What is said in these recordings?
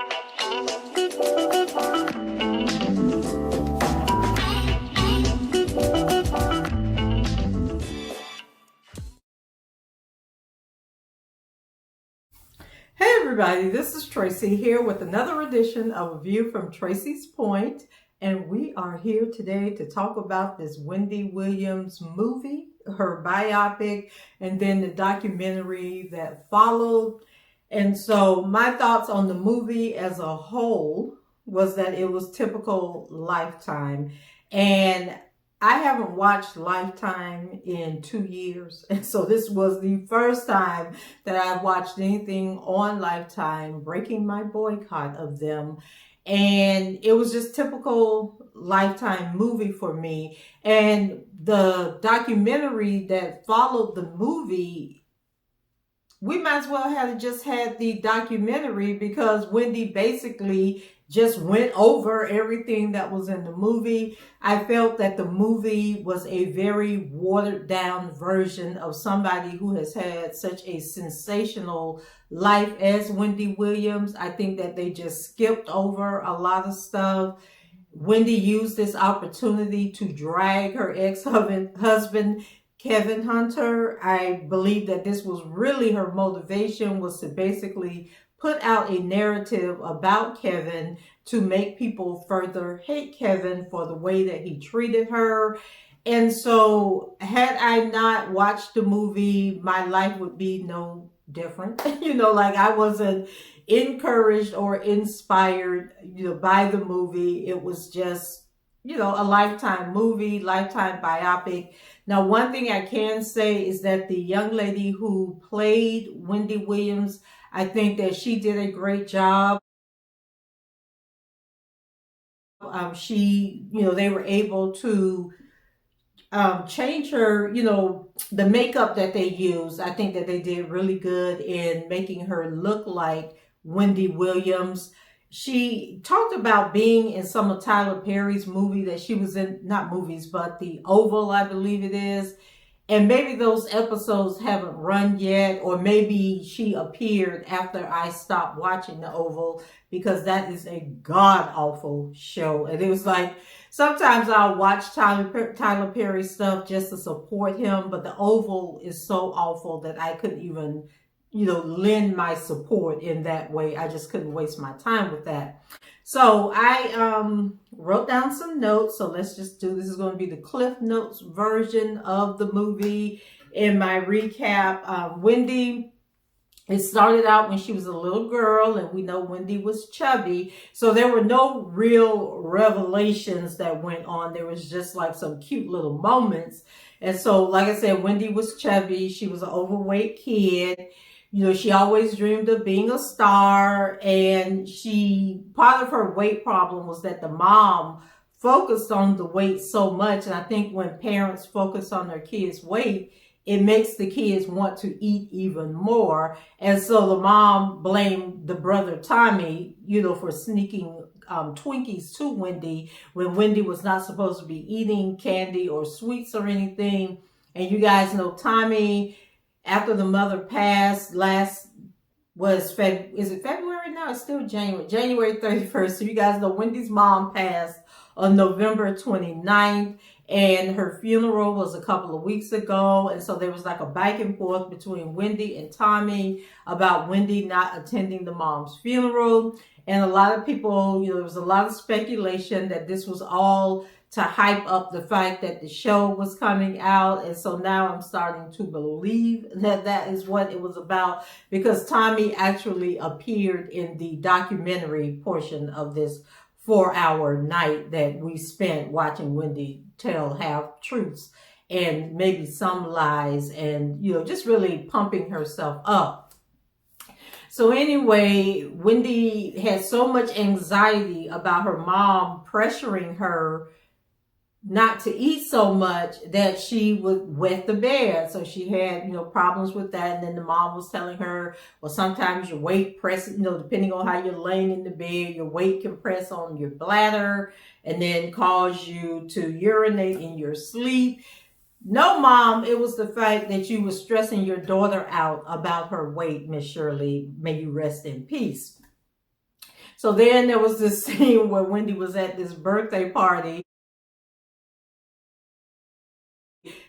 Hey everybody, this is Tracy here with another edition of A View from Tracy's Point, and we are here today to talk about this Wendy Williams movie, her biopic, and then the documentary that followed. And so my thoughts on the movie as a whole was that it was typical Lifetime. And I haven't watched Lifetime in 2 years. And so this was the first time that I watched anything on Lifetime, breaking my boycott of them. And it was just typical Lifetime movie for me. And the documentary that followed the movie, we might as well have just had the documentary because Wendy basically just went over everything that was in the movie. I felt that the movie was a very watered down version of somebody who has had such a sensational life as Wendy Williams. I think that they just skipped over a lot of stuff. Wendy used this opportunity to drag her ex-husband Kevin Hunter. I believe that this was really her motivation, was to basically put out a narrative about Kevin to make people further hate Kevin for the way that he treated her. And so had I not watched the movie, my life would be no different. Like I wasn't encouraged or inspired, by the movie. It was just, a Lifetime movie, Lifetime biopic. Now, one thing I can say is that the young lady who played Wendy Williams, I think that she did a great job. They were able to change her, the makeup that they used. I think that they did really good in making her look like Wendy Williams. She talked about being in some of Tyler Perry's movie that she was in, not movies, but The Oval, I believe it is. And maybe those episodes haven't run yet, or maybe she appeared after I stopped watching The Oval, because that is a god-awful show. And it was like, sometimes I'll watch Tyler Perry stuff just to support him, but The Oval is so awful that I couldn't even, lend my support in that way. I just couldn't waste my time with that. So I wrote down some notes. So let's just do, this is going to be the Cliff Notes version of the movie. In my recap, Wendy, it started out when she was a little girl, and we know Wendy was chubby. So there were no real revelations that went on. There was just like some cute little moments. And so, like I said, Wendy was chubby. She was an overweight kid. She always dreamed of being a star, and part of her weight problem was that the mom focused on the weight so much. And I think when parents focus on their kids' weight, it makes the kids want to eat even more. And so the mom blamed the brother Tommy, for sneaking Twinkies to Wendy when Wendy was not supposed to be eating candy or sweets or anything. And you guys know Tommy, after the mother passed is it February now? It's still January 31st. So you guys know Wendy's mom passed on November 29th, and her funeral was a couple of weeks ago. And so there was like a back and forth between Wendy and Tommy about Wendy not attending the mom's funeral. And a lot of people, there was a lot of speculation that this was all to hype up the fact that the show was coming out. And so now I'm starting to believe that that is what it was about, because Tommy actually appeared in the documentary portion of this 4-hour night that we spent watching Wendy tell half truths and maybe some lies, and, just really pumping herself up. So anyway, Wendy had so much anxiety about her mom pressuring her not to eat so much that she would wet the bed. So she had, problems with that. And then the mom was telling her, well, sometimes your weight presses, depending on how you're laying in the bed, your weight can press on your bladder and then cause you to urinate in your sleep. No, Mom, it was the fact that you were stressing your daughter out about her weight, Miss Shirley. May you rest in peace. So then there was this scene where Wendy was at this birthday party.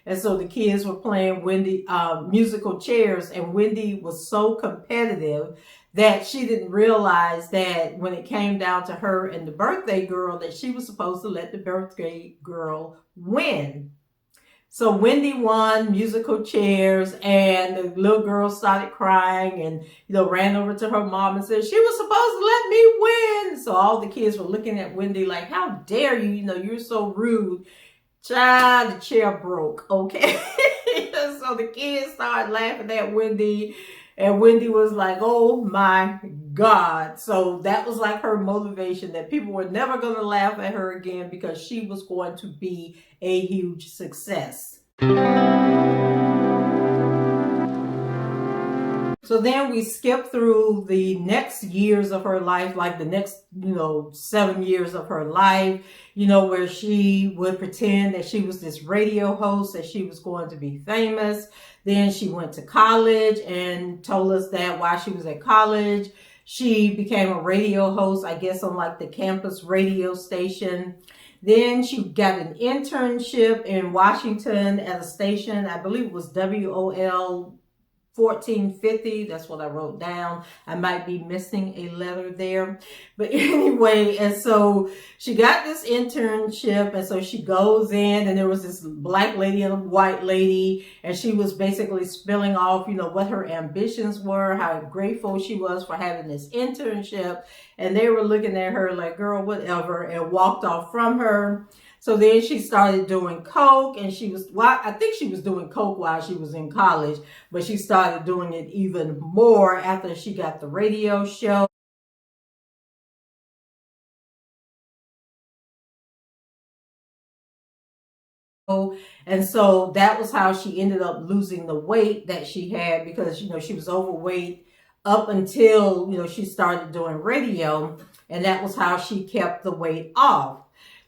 And so the kids were playing Wendy musical chairs, and Wendy was so competitive that she didn't realize that when it came down to her and the birthday girl, that she was supposed to let the birthday girl win. So Wendy won musical chairs, and the little girl started crying and, ran over to her mom and said, she was supposed to let me win. So all the kids were looking at Wendy like, how dare you? You're so rude. Child, the chair broke, okay? So the kids started laughing at Wendy, and Wendy was like, oh my God. So that was like her motivation, that people were never going to laugh at her again because she was going to be a huge success. So then we skip through the next years of her life, like the next, 7 years of her life, where she would pretend that she was this radio host, that she was going to be famous. Then she went to college and told us that while she was at college, she became a radio host, I guess, on like the campus radio station. Then she got an internship in Washington at a station, I believe it was WOL 1450. That's what I wrote down. I might be missing a letter there. But anyway, and so she got this internship, and so she goes in, and there was this black lady and a white lady, and she was basically spilling off, what her ambitions were, how grateful she was for having this internship. And they were looking at her like, girl, whatever, and walked off from her. So then she started doing coke, and I think she was doing coke while she was in college, but she started doing it even more after she got the radio show. And so that was how she ended up losing the weight that she had, because, she was overweight up until, she started doing radio, and that was how she kept the weight off.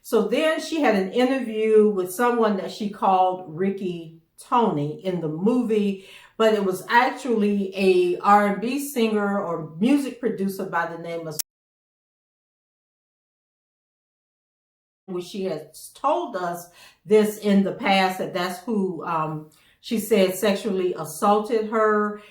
So then she had an interview with someone that she called Ricky Tony in the movie, but it was actually a R&B singer or music producer by the name of, which she has told us this in the past, that's who she said sexually assaulted her.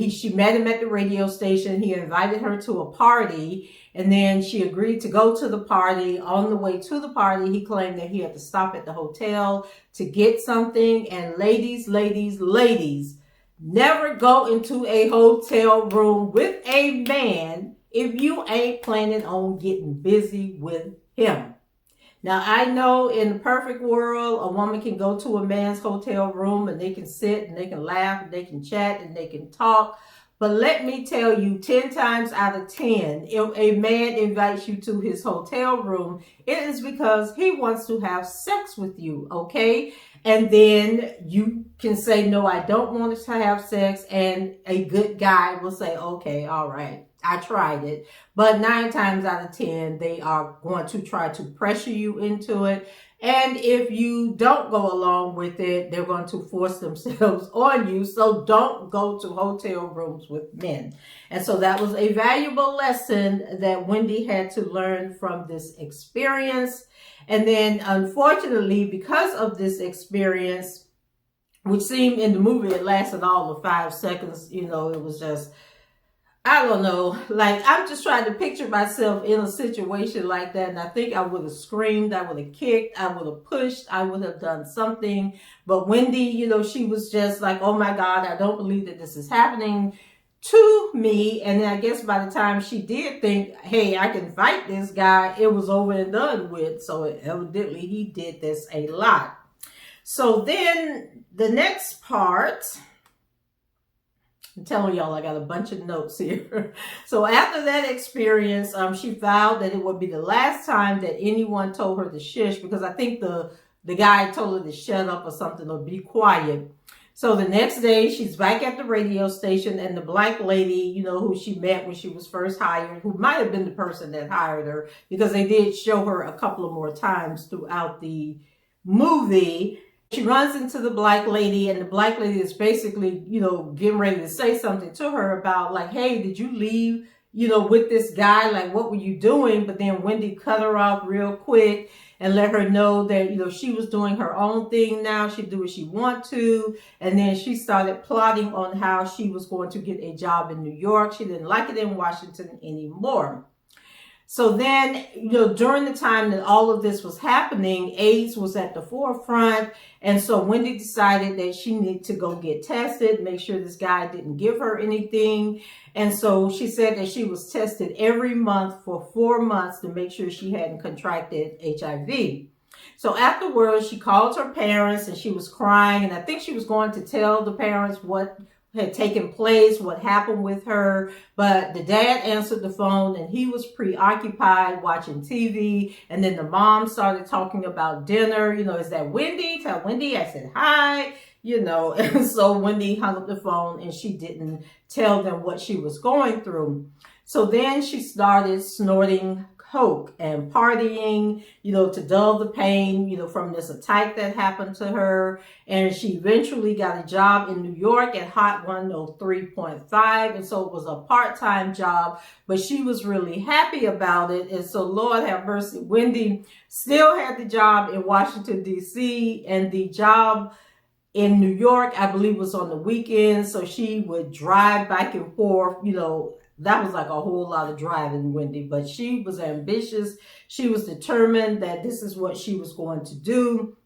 She met him at the radio station. He invited her to a party, and then she agreed to go to the party. On the way to the party, he claimed that he had to stop at the hotel to get something. And ladies, never go into a hotel room with a man if you ain't planning on getting busy with him. Now, I know in the perfect world, a woman can go to a man's hotel room and they can sit and they can laugh and they can chat and they can talk. But let me tell you, 10 times out of 10, if a man invites you to his hotel room, it is because he wants to have sex with you, okay? And then you can say, no, I don't want to have sex. And a good guy will say, okay, all right, I tried it. But 9 times out of 10, they are going to try to pressure you into it. And if you don't go along with it, they're going to force themselves on you. So don't go to hotel rooms with men. And so that was a valuable lesson that Wendy had to learn from this experience. And then, unfortunately, because of this experience, which seemed in the movie, it lasted all of 5 seconds. It was just, I don't know, like, I'm just trying to picture myself in a situation like that. And I think I would have screamed, I would have kicked, I would have pushed, I would have done something. But Wendy, she was just like, oh my God, I don't believe that this is happening to me. And then I guess by the time she did think, hey, I can fight this guy, it was over and done with. So evidently he did this a lot. So then the next part, I'm telling y'all, I got a bunch of notes here. So after that experience, she vowed that it would be the last time that anyone told her to shush, because I think the guy told her to shut up or something, or be quiet. So the next day, she's back at the radio station, and the black lady, who she met when she was first hired, who might have been the person that hired her, because they did show her a couple of more times throughout the movie. She runs into the black lady, and the black lady is basically, getting ready to say something to her about like, hey, did you leave, with this guy, like, what were you doing? But then Wendy cut her off real quick and let her know that, she was doing her own thing now. She'd do what she want to. And then she started plotting on how she was going to get a job in New York. She didn't like it in Washington anymore. So then, during the time that all of this was happening, AIDS was at the forefront. And so Wendy decided that she needed to go get tested, make sure this guy didn't give her anything. And so she said that she was tested every month for 4 months to make sure she hadn't contracted HIV. So afterwards, she called her parents and she was crying. And I think she was going to tell the parents what had taken place, what happened with her, but the dad answered the phone and he was preoccupied watching TV. And then the mom started talking about dinner. Is that Wendy? Tell Wendy I said hi. And so Wendy hung up the phone and she didn't tell them what she was going through. So then she started snorting coke and partying, to dull the pain, from this attack that happened to her. And she eventually got a job in New York at Hot 103.5. And so it was a part-time job, but she was really happy about it. And so Lord have mercy, Wendy still had the job in Washington, D.C. and the job in New York, I believe, was on the weekends. So she would drive back and forth, that was like a whole lot of driving, Wendy, but she was ambitious. She was determined that this is what she was going to do.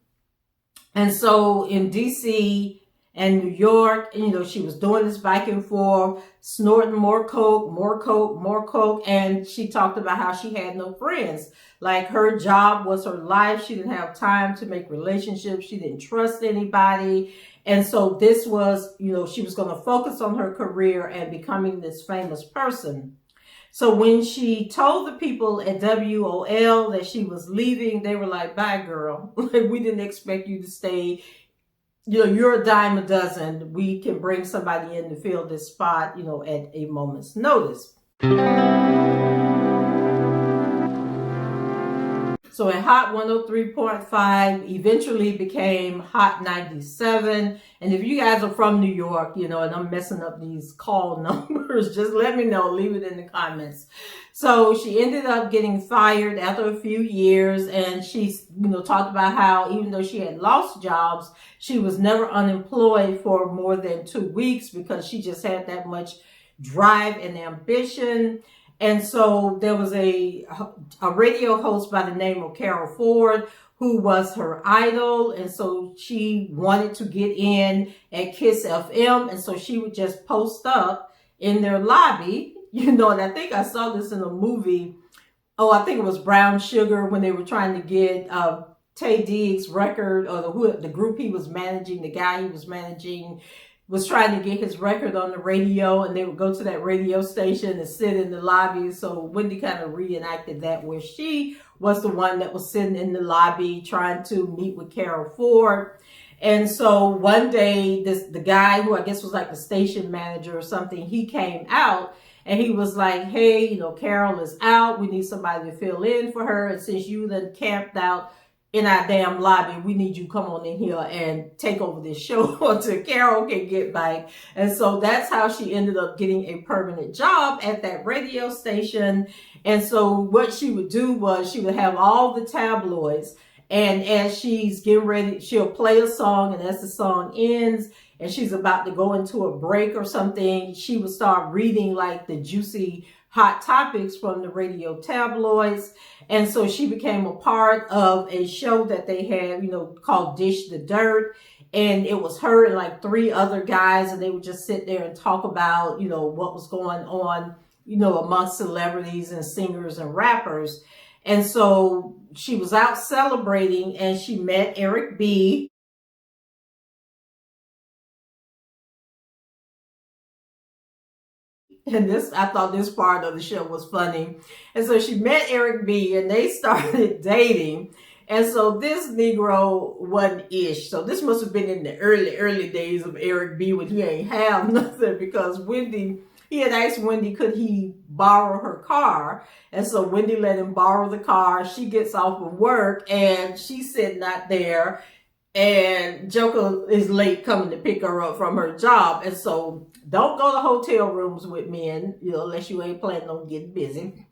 And so in DC and New York, she was doing this back and forth, snorting more coke, more coke, more coke. And she talked about how she had no friends. Like, her job was her life. She didn't have time to make relationships. She didn't trust anybody. And so this was, she was going to focus on her career and becoming this famous person. So when she told the people at WOL that she was leaving, they were like, bye, girl. We didn't expect you to stay. You're a dime a dozen. We can bring somebody in to fill this spot, at a moment's notice. So at Hot 103.5 eventually became Hot 97. And if you guys are from New York, and I'm messing up these call numbers, just let me know. Leave it in the comments. So she ended up getting fired after a few years. And she, talked about how even though she had lost jobs, she was never unemployed for more than 2 weeks because she just had that much drive and ambition. And so there was a radio host by the name of Carol Ford who was her idol. And so she wanted to get in at Kiss FM. And so she would just post up in their lobby, and I think I saw this in a movie. Oh, I think it was Brown Sugar, when they were trying to get Tay Diggs' record, or the group he was managing, the guy he was managing, was trying to get his record on the radio, and they would go to that radio station and sit in the lobby. So Wendy kind of reenacted that, where she was the one that was sitting in the lobby trying to meet with Carol Ford. And so one day, the guy who I guess was like the station manager or something, he came out and he was like, hey, Carol is out. We need somebody to fill in for her. And since you then camped out in our damn lobby, we need you to come on in here and take over this show until Carol can get back. And so that's how she ended up getting a permanent job at that radio station. And so what she would do was she would have all the tabloids, and as she's getting ready, she'll play a song, and as the song ends and she's about to go into a break or something, she would start reading like the juicy hot topics from the radio tabloids. And so she became a part of a show that they had, called Dish the Dirt. And it was her and like 3 other guys, and they would just sit there and talk about, what was going on, amongst celebrities and singers and rappers. And so she was out celebrating and she met Eric B. And I thought this part of the show was funny. And so she met Eric B. and they started dating. And so this Negro wasn't ish. So this must have been in the early days of Eric B. when he ain't have nothing, because he had asked Wendy, could he borrow her car? And so Wendy let him borrow the car. She gets off of work and she's sitting out there and Joker is late coming to pick her up from her job. And so don't go to hotel rooms with men, unless you ain't planning on getting busy,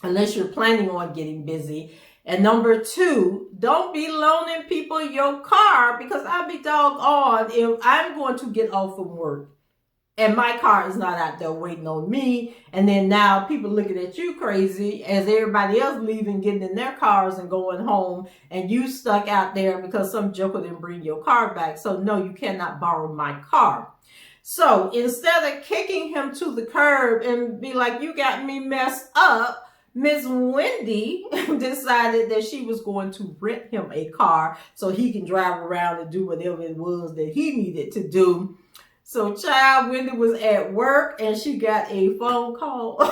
unless you're planning on getting busy. And number two, don't be loaning people your car, because I'll be doggone if I'm going to get off from work and my car is not out there waiting on me. And then now people looking at you crazy as everybody else leaving, getting in their cars and going home, and you stuck out there because some joker didn't bring your car back. So no, you cannot borrow my car. So instead of kicking him to the curb and be like, you got me messed up, Miss Wendy decided that she was going to rent him a car so he can drive around and do whatever it was that he needed to do. So child, Wendy was at work and she got a phone call.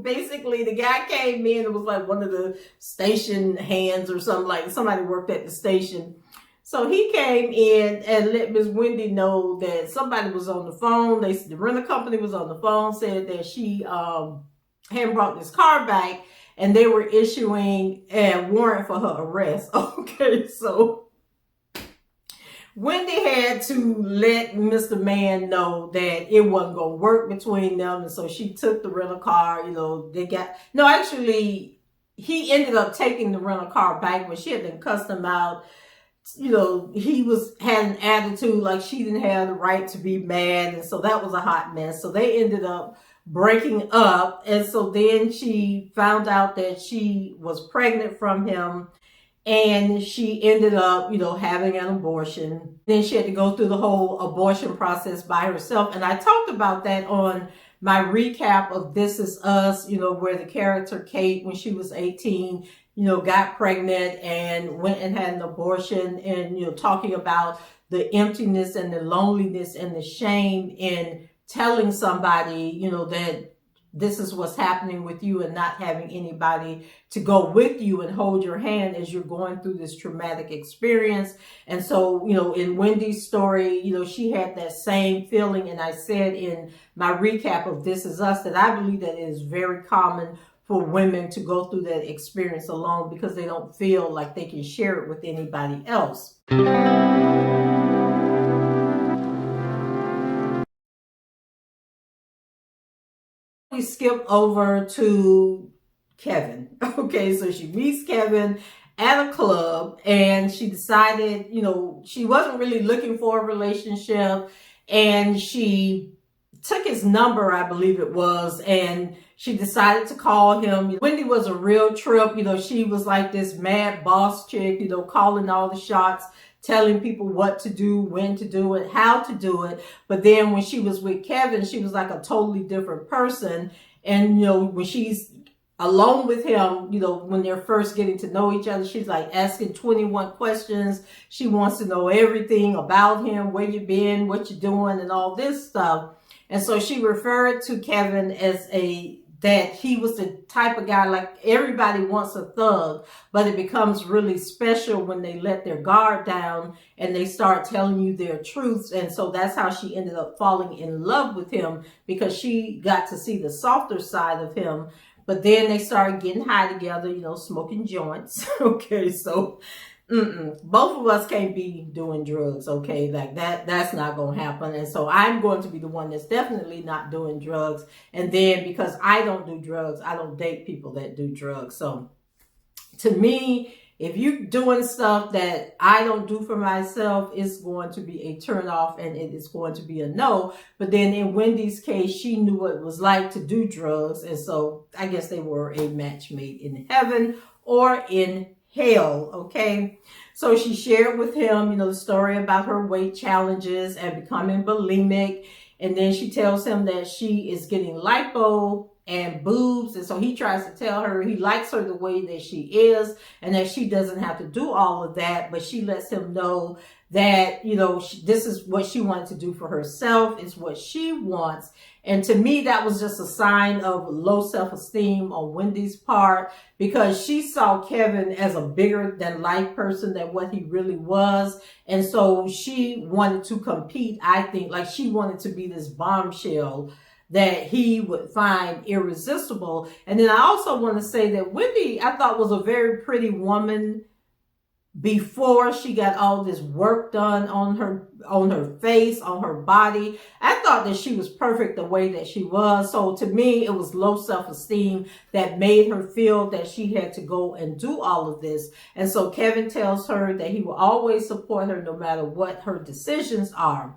Basically, the guy came in. It was like one of the station hands or something, like somebody worked at the station. So he came in and let Miss Wendy know that somebody was on the phone. The rental company was on the phone, said that she hadn't brought this car back, and they were issuing a warrant for her arrest. Okay, so Wendy had to let Mr. Man know that it wasn't going to work between them. And so she took the rental car, he ended up taking the rental car back, but she had to cuss him out. He had an attitude like she didn't have the right to be mad. And so that was a hot mess. So they ended up breaking up. And so then she found out that she was pregnant from him. And she ended up, having an abortion. Then she had to go through the whole abortion process by herself. And I talked about that on my recap of This Is Us, where the character Kate, when she was 18, got pregnant and went and had an abortion, and, talking about the emptiness and the loneliness and the shame in telling somebody, that this is what's happening with you, and not having anybody to go with you and hold your hand as you're going through this traumatic experience. And so, in Wendy's story, she had that same feeling. And I said in my recap of This Is Us that I believe that it is very common for women to go through that experience alone, because they don't feel like they can share it with anybody else. We skip over to Kevin. Okay, so she meets Kevin at a club, and she decided, she wasn't really looking for a relationship, and she took his number, I believe it was, and she decided to call him. Wendy was a real trip. She was like this mad boss chick, calling all the shots, telling people what to do, when to do it, how to do it. But then when she was with Kevin, she was like a totally different person. And, when she's alone with him, when they're first getting to know each other, she's like asking 21 questions. She wants to know everything about him, where you been, what you're doing, and all this stuff. And so she referred to Kevin as that he was the type of guy, like everybody wants a thug, but it becomes really special when they let their guard down and they start telling you their truths. And so that's how she ended up falling in love with him, because she got to see the softer side of him. But then they started getting high together, smoking joints. Okay, so both of us can't be doing drugs, okay? Like that's not going to happen. And so I'm going to be the one that's definitely not doing drugs. And then because I don't do drugs, I don't date people that do drugs. So to me, if you're doing stuff that I don't do for myself, it's going to be a turn off, and it is going to be a no. But then in Wendy's case, she knew what it was like to do drugs. And so I guess they were a match made in heaven or in hell. Okay, so she shared with him, the story about her weight challenges and becoming bulimic. And then she tells him that she is getting lipo and boobs. And so he tries to tell her he likes her the way that she is, and that she doesn't have to do all of that. But she lets him know that, this is what she wanted to do for herself. It's what she wants. And to me, that was just a sign of low self-esteem on Wendy's part, because she saw Kevin as a bigger than life person than what he really was. And so she wanted to compete, I think, like she wanted to be this bombshell that he would find irresistible. And then I also want to say that Wendy, I thought, was a very pretty woman before she got all this work done on her face, on her body. I thought that she was perfect the way that she was. So to me, it was low self-esteem that made her feel that she had to go and do all of this. And so Kevin tells her that he will always support her no matter what her decisions are.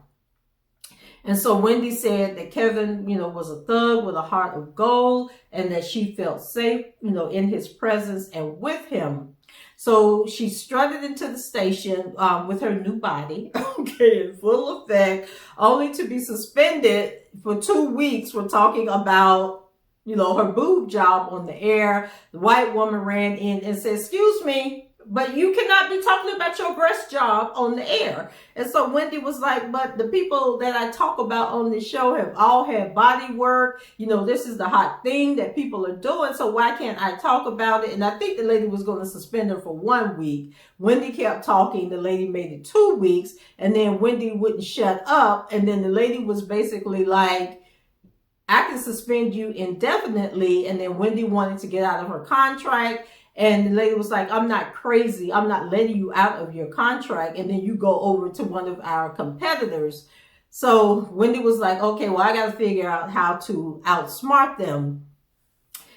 And so Wendy said that Kevin, was a thug with a heart of gold, and that she felt safe, in his presence and with him. So she strutted into the station with her new body, okay, in full effect, only to be suspended for 2 weeks for talking about, her boob job on the air. The white woman ran in and said, "Excuse me, but you cannot be talking about your breast job on the air." And so Wendy was like, "But the people that I talk about on this show have all had body work. This is the hot thing that people are doing. So why can't I talk about it?" And I think the lady was going to suspend her for 1 week. Wendy kept talking. The lady made it 2 weeks. And then Wendy wouldn't shut up. And then the lady was basically like, "I can suspend you indefinitely." And then Wendy wanted to get out of her contract. And the lady was like, "I'm not crazy. I'm not letting you out of your contract. And then you go over to one of our competitors." So Wendy was like, "Okay, well, I got to figure out how to outsmart them."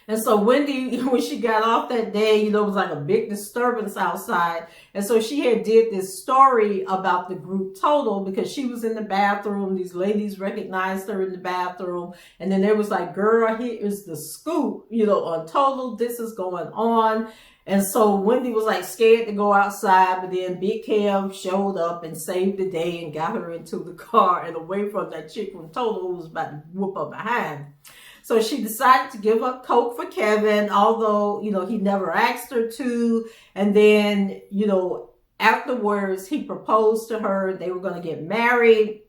And so Wendy, when she got off that day, it was like a big disturbance outside. And so she had did this story about the group Total because she was in the bathroom. These ladies recognized her in the bathroom. And then there was like, "Girl, here is the scoop, on Total. This is going on." And so Wendy was like scared to go outside, but then Big Kev showed up and saved the day and got her into the car and away from that chick from Total who was about to whoop her behind. So she decided to give up Coke for Kevin, although, he never asked her to. And then, afterwards, he proposed to her. They were going to get married.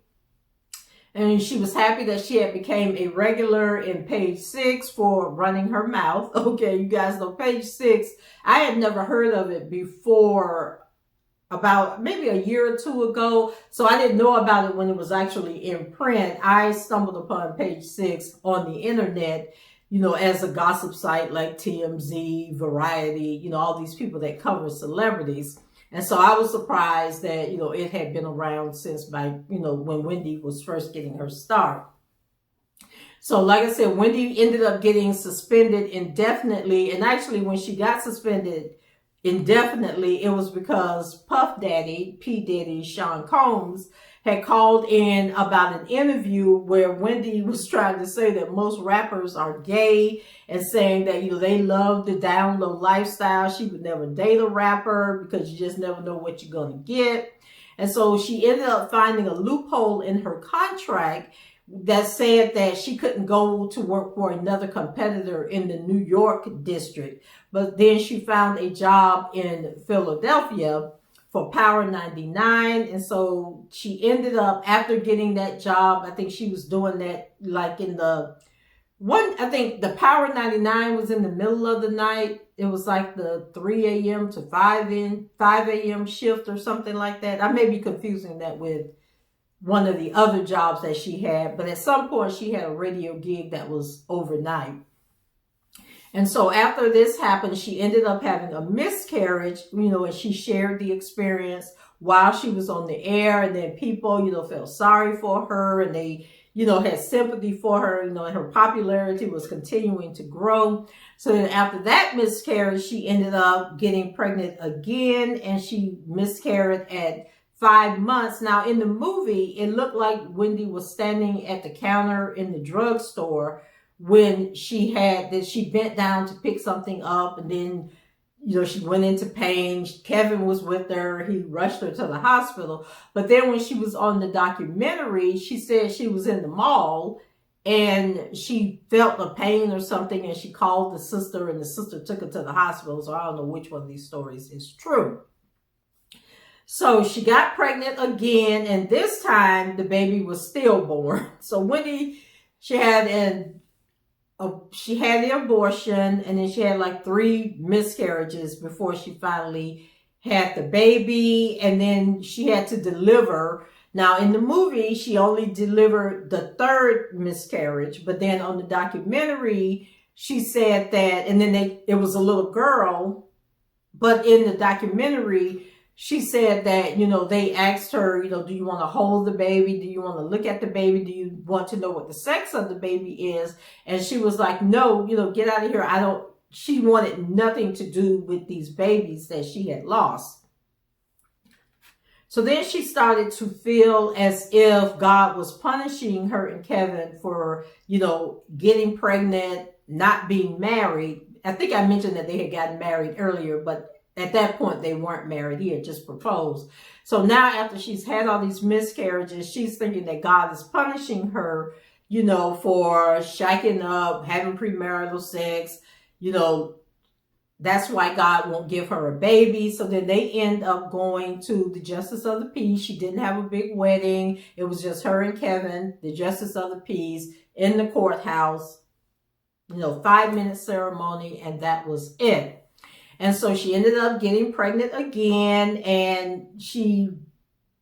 And she was happy that she had became a regular in Page 6 for running her mouth. Okay, you guys know Page 6. I had never heard of it before, about maybe a year or two ago. So I didn't know about it when it was actually in print. I stumbled upon Page 6 on the internet, as a gossip site like TMZ, Variety, all these people that cover celebrities. And so I was surprised that, it had been around since when Wendy was first getting her start. So like I said, Wendy ended up getting suspended indefinitely. And actually when she got suspended indefinitely, it was because Puff Daddy, P. Diddy, Sean Combs, had called in about an interview where Wendy was trying to say that most rappers are gay and saying that, they love the down low lifestyle. She would never date a rapper because you just never know what you're going to get. And so she ended up finding a loophole in her contract that said that she couldn't go to work for another competitor in the New York district. But then she found a job in Philadelphia for Power 99. And so she ended up, after getting that job, I think she was doing that like I think the Power 99 was in the middle of the night. It was like the 3 a.m. to 5 a.m. shift or something like that. I may be confusing that with one of the other jobs that she had, but at some point she had a radio gig that was overnight. And so after this happened, she ended up having a miscarriage, and she shared the experience while she was on the air. And then people, felt sorry for her, and they, had sympathy for her, and her popularity was continuing to grow. So then after that miscarriage, she ended up getting pregnant again, and she miscarried at 5 months. Now in the movie, it looked like Wendy was standing at the counter in the drugstore when she bent down to pick something up, and then, she went into pain. Kevin was with her. He rushed her to the hospital. But then when she was on the documentary, she said she was in the mall and she felt a pain or something, and she called the sister, and the sister took her to the hospital. So I don't know which one of these stories is true. So she got pregnant again, and this time the baby was stillborn. So Wendy, she had the abortion, and then she had like 3 miscarriages before she finally had the baby, and then she had to deliver. Now in the movie, she only delivered the 3rd miscarriage, but then on the documentary, she said that, and then it was a little girl, but in the documentary, she said that, they asked her, do you want to hold the baby? Do you want to look at the baby? Do you want to know what the sex of the baby is? And she was like, no, get out of here. She wanted nothing to do with these babies that she had lost. So then she started to feel as if God was punishing her and Kevin for, getting pregnant, not being married. I think I mentioned that they had gotten married earlier, but at that point they weren't married. He had just proposed. So now after she's had all these miscarriages, she's thinking that God is punishing her, for shaking up, having premarital sex, that's why God won't give her a baby. So then they end up going to the Justice of the Peace. She didn't have a big wedding. It was just her and Kevin, the Justice of the Peace, in the courthouse. 5-minute ceremony, and that was it. And so she ended up getting pregnant again, and she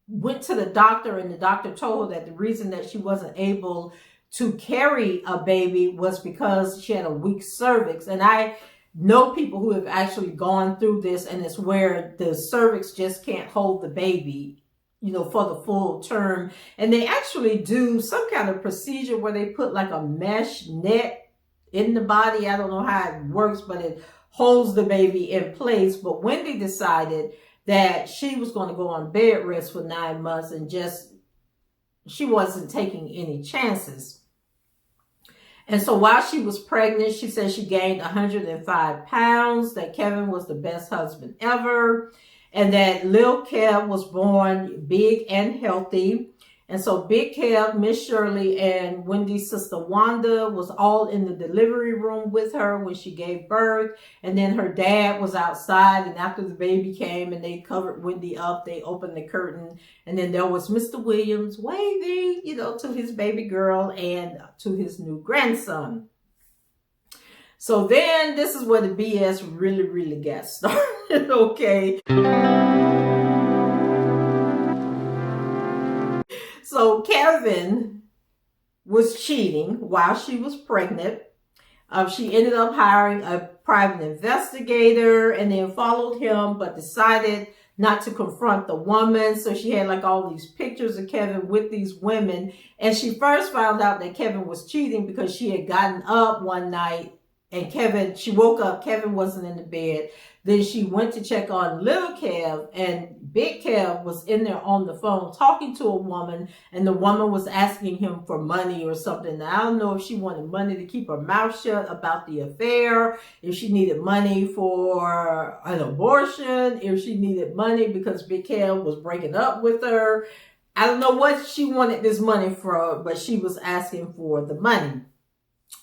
went to the doctor, and the doctor told her that the reason that she wasn't able to carry a baby was because she had a weak cervix. And I know people who have actually gone through this, and it's where the cervix just can't hold the baby, for the full term. And they actually do some kind of procedure where they put like a mesh net in the body. I don't know how it works, but it holds the baby in place. But Wendy decided that she was going to go on bed rest for 9 months, and she wasn't taking any chances. And so while she was pregnant, she said she gained 105 pounds, that Kevin was the best husband ever, and that Lil Kev was born big and healthy. And so Big Kev, Miss Shirley, and Wendy's sister Wanda was all in the delivery room with her when she gave birth. And then her dad was outside, and after the baby came and they covered Wendy up, they opened the curtain. And then there was Mr. Williams waving, to his baby girl and to his new grandson. So then this is where the BS really, really got started, okay? So Kevin was cheating while she was pregnant. She ended up hiring a private investigator and then followed him, but decided not to confront the woman. So she had like all these pictures of Kevin with these women. And she first found out that Kevin was cheating because she had gotten up one night and she woke up, Kevin wasn't in the bed. Then she went to check on little Kev, and Big Kev was in there on the phone talking to a woman, and the woman was asking him for money or something. Now, I don't know if she wanted money to keep her mouth shut about the affair, if she needed money for an abortion, if she needed money because Big Kev was breaking up with her. I don't know what she wanted this money for, but she was asking for the money.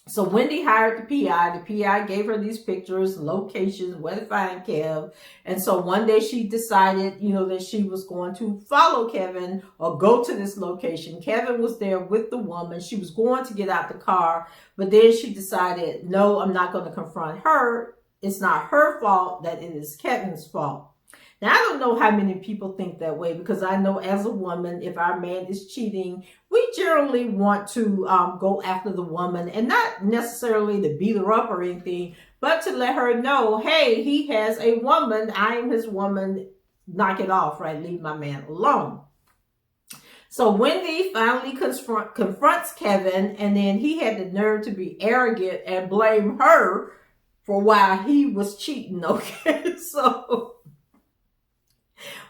So Wendy hired the PI. The PI gave her these pictures, locations, where to find Kev. And so one day she decided, that she was going to follow Kevin or go to this location. Kevin was there with the woman. She was going to get out the car, but then she decided, no, I'm not going to confront her. It's not her fault, that it is Kevin's fault. Now, I don't know how many people think that way, because I know as a woman, if our man is cheating, we generally want to go after the woman, and not necessarily to beat her up or anything, but to let her know, hey, he has a woman. I am his woman. Knock it off, right? Leave my man alone. So Wendy finally confronts Kevin, and then he had the nerve to be arrogant and blame her for why he was cheating, okay? So...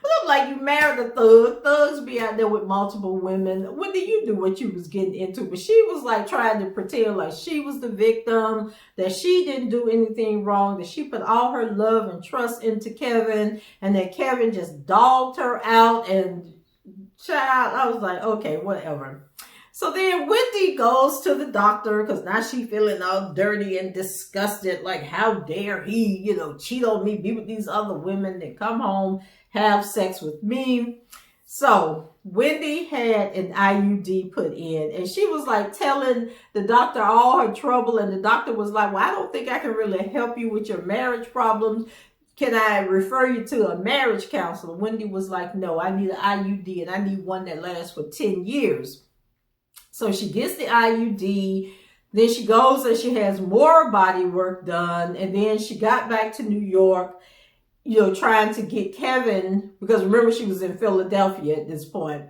Look like you married a thug. Thugs be out there with multiple women. When did you do what you was getting into? But she was like trying to pretend like she was the victim, that she didn't do anything wrong, that she put all her love and trust into Kevin, and that Kevin just dogged her out. And child, I was like, okay, whatever. So then Wendy goes to the doctor because now she feeling all dirty and disgusted. Like, how dare he, cheat on me, be with these other women, then come home, have sex with me. So Wendy had an IUD put in, and she was like telling the doctor all her trouble. And the doctor was like, well, I don't think I can really help you with your marriage problems. Can I refer you to a marriage counselor? Wendy was like, no, I need an IUD, and I need one that lasts for 10 years. So she gets the IUD, then she goes and she has more body work done, and then she got back to New York, trying to get Kevin, because remember she was in Philadelphia at this point.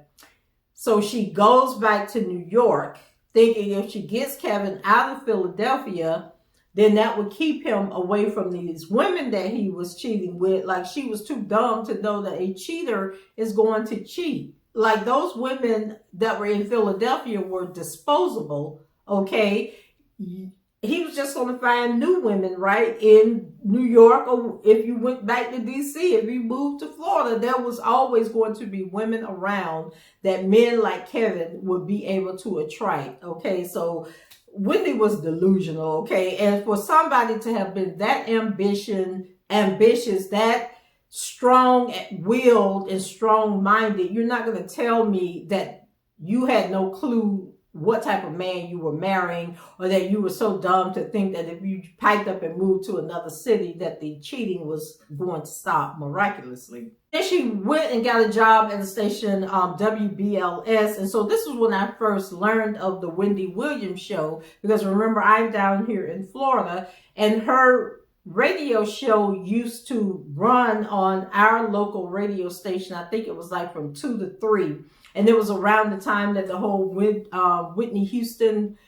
So she goes back to New York thinking if she gets Kevin out of Philadelphia, then that would keep him away from these women that he was cheating with. Like, she was too dumb to know that a cheater is going to cheat. Like, those women that were in Philadelphia were disposable, okay? He was just going to find new women, right, in New York, or if you went back to D.C., if you moved to Florida, there was always going to be women around that men like Kevin would be able to attract, okay? So Wendy was delusional, okay? And for somebody to have been that ambitious, that strong-willed and strong-minded, you're not going to tell me that you had no clue what type of man you were marrying, or that you were so dumb to think that if you packed up and moved to another city that the cheating was going to stop miraculously. Then she went and got a job at the station WBLS. And so this was when I first learned of the Wendy Williams show, because remember, I'm down here in Florida, and her radio show used to run on our local radio station. I think it was like from 2 to 3. And it was around the time that the whole Whitney Houston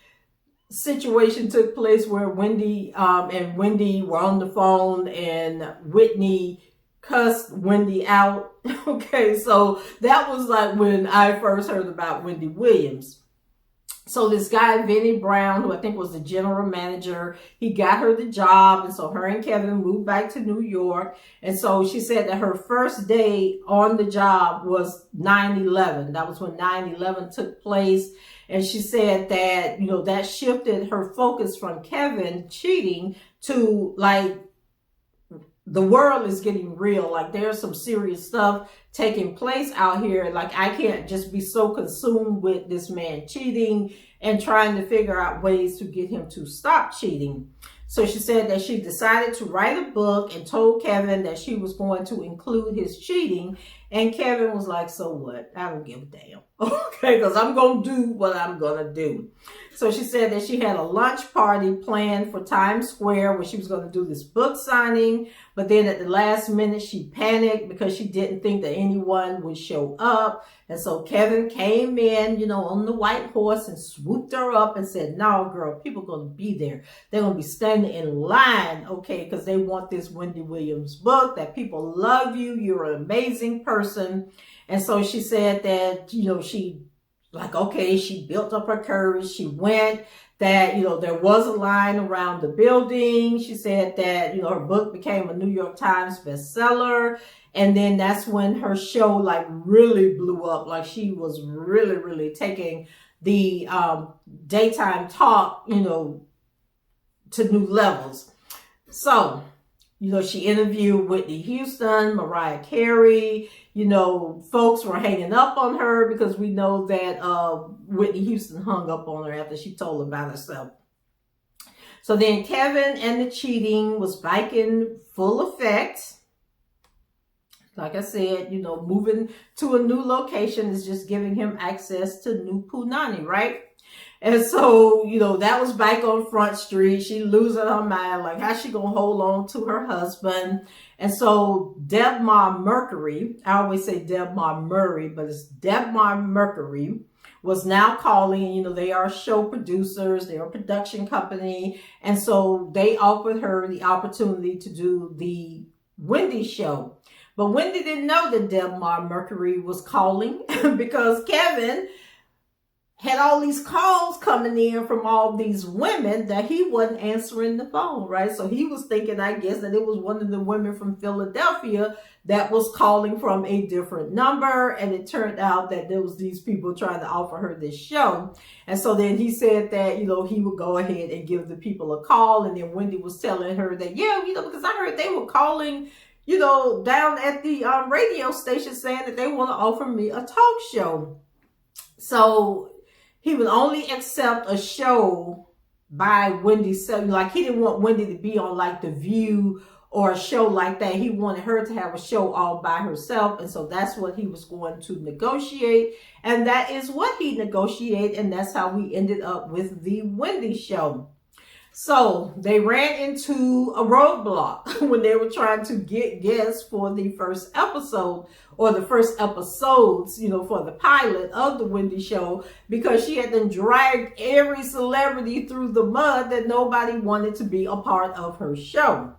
situation took place, where Wendy and Wendy were on the phone, and Whitney cussed Wendy out. Okay, so that was like when I first heard about Wendy Williams. So this guy, Vinnie Brown, who I think was the general manager, he got her the job. And so her and Kevin moved back to New York. And so she said that her first day on the job was 9/11. That was when 9/11 took place. And she said that, that shifted her focus from Kevin cheating to, like, the world is getting real. Like, there's some serious stuff taking place out here. Like, I can't just be so consumed with this man cheating and trying to figure out ways to get him to stop cheating. So she said that she decided to write a book and told Kevin that she was going to include his cheating. And Kevin was like, so what? I don't give a damn. Okay, because I'm going to do what I'm going to do. So she said that she had a lunch party planned for Times Square where she was going to do this book signing. But then at the last minute, she panicked because she didn't think that anyone would show up. And so Kevin came in, on the white horse and swooped her up and said, no, girl, people are going to be there. They're going to be standing in line, okay, because they want this Wendy Williams book, that people love you. You're an amazing person. And so she said that, she built up her courage. She went, that, there was a line around the building. She said that, her book became a New York Times bestseller. And then that's when her show like really blew up. Like, she was really, really taking the daytime talk, to new levels. So, she interviewed Whitney Houston, Mariah Carey. Folks were hanging up on her because we know that Whitney Houston hung up on her after she told about herself. So then Kevin and the cheating was back in full effect. Like I said, moving to a new location is just giving him access to new punani, right? And so, that was back on Front Street. She losing her mind, like, how's she going to hold on to her husband? And so Debmar Mercury, I always say Debmar Murray, but it's Debmar Mercury, was now calling. They are show producers, they're a production company. And so they offered her the opportunity to do the Wendy show. But Wendy didn't know that Debmar Mercury was calling because Kevin had all these calls coming in from all these women that he wasn't answering the phone, right? So he was thinking, I guess, that it was one of the women from Philadelphia that was calling from a different number. And it turned out that there was these people trying to offer her this show. And so then he said that, he would go ahead and give the people a call. And then Wendy was telling her that, because I heard they were calling, down at the radio station saying that they want to offer me a talk show. So he would only accept a show by Wendy. So, like, he didn't want Wendy to be on, like, The View or a show like that. He wanted her to have a show all by herself. And so that's what he was going to negotiate. And that is what he negotiated. And that's how we ended up with the Wendy show. So they ran into a roadblock when they were trying to get guests for the first episode, or the first episodes, for the pilot of the Wendy show, because she had then dragged every celebrity through the mud that nobody wanted to be a part of her show.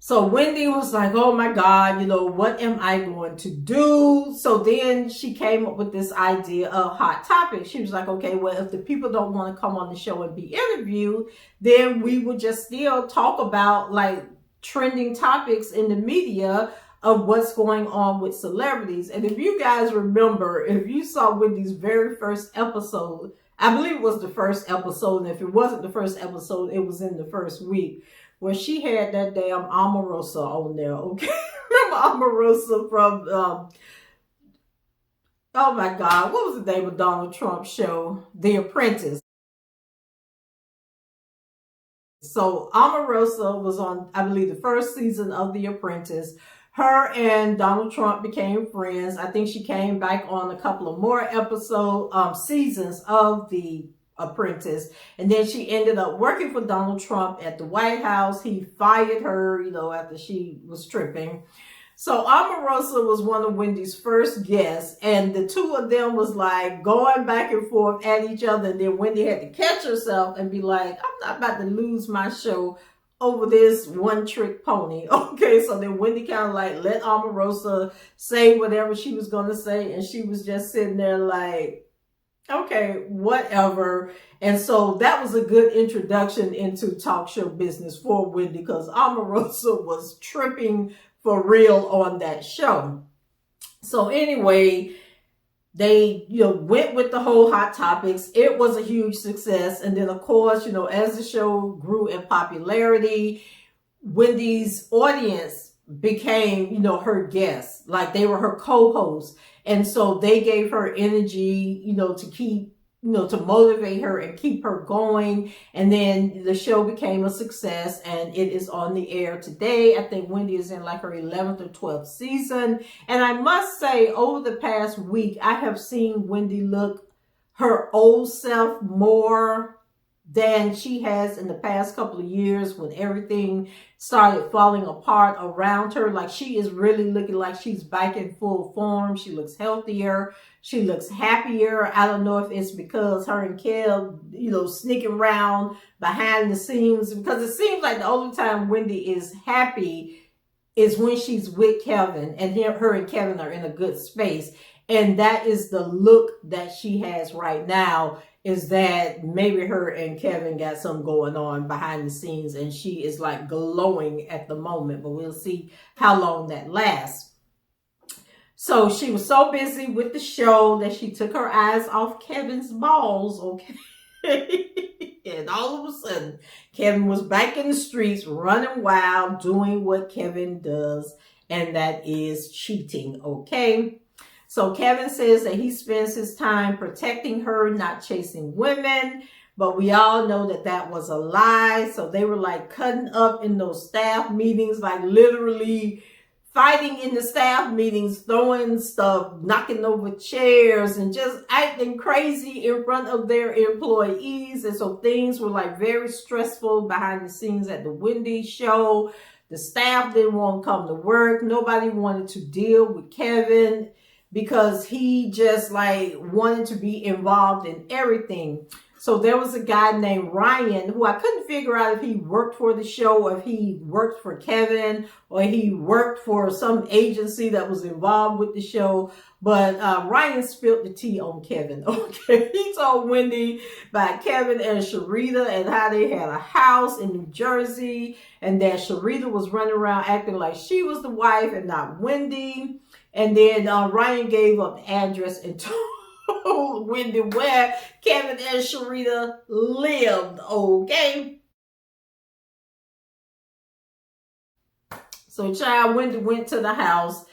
So Wendy was like, oh my God, what am I going to do? So then she came up with this idea of Hot Topics. She was like, okay, well, if the people don't want to come on the show and be interviewed, then we would just still talk about like trending topics in the media of what's going on with celebrities. And if you guys remember, if you saw Wendy's very first episode, I believe it was the first episode, and if it wasn't the first episode, it was in the first week, where she had that damn Omarosa on there, okay? Remember Omarosa from, oh my God, what was the name of Donald Trump's show? The Apprentice. So Omarosa was on, I believe, the first season of The Apprentice. Her and Donald Trump became friends. I think she came back on a couple of more seasons of The Apprentice, and then she ended up working for Donald Trump at the White House. He fired her, after she was tripping. So Omarosa was one of Wendy's first guests, and the two of them was like going back and forth at each other. And then Wendy had to catch herself and be like, I'm not about to lose my show over this one trick pony. Okay, so then Wendy kind of like let Omarosa say whatever she was going to say, and she was just sitting there like, okay, whatever. And so that was a good introduction into talk show business for Wendy, because Omarosa was tripping for real on that show. So anyway, they, went with the whole Hot Topics. It was a huge success. And then, of course, as the show grew in popularity, Wendy's audience became, her guests. Like, they were her co-hosts. And so they gave her energy, to keep, to motivate her and keep her going. And then the show became a success, and it is on the air today. I think Wendy is in like her 11th or 12th season. And I must say, over the past week, I have seen Wendy look her old self more than she has in the past couple of years, when everything started falling apart around her. Like, she is really looking like she's back in full form. She looks healthier. She looks happier. I don't know if it's because her and Kev, sneaking around behind the scenes, because it seems like the only time Wendy is happy is when she's with Kevin, and her and Kevin are in a good space. And that is the look that she has right now, is that maybe her and Kevin got something going on behind the scenes, and she is like glowing at the moment, but we'll see how long that lasts. So she was so busy with the show that she took her eyes off Kevin's balls, okay? And all of a sudden, Kevin was back in the streets, running wild, doing what Kevin does, and that is cheating, okay? So Kevin says that he spends his time protecting her, not chasing women. But we all know that that was a lie. So they were like cutting up in those staff meetings, like literally fighting in the staff meetings, throwing stuff, knocking over chairs, and just acting crazy in front of their employees. And so things were like very stressful behind the scenes at the Wendy show. The staff didn't want to come to work. Nobody wanted to deal with Kevin, because he just like wanted to be involved in everything. So there was a guy named Ryan, who I couldn't figure out if he worked for the show, or if he worked for Kevin, or he worked for some agency that was involved with the show. But Ryan spilled the tea on Kevin. Okay, he told Wendy about Kevin and Sharita and how they had a house in New Jersey, and that Sharita was running around acting like she was the wife and not Wendy. And then Ryan gave up the address and told Wendy where Kevin and Sharita lived, okay? So child, Wendy went to the house,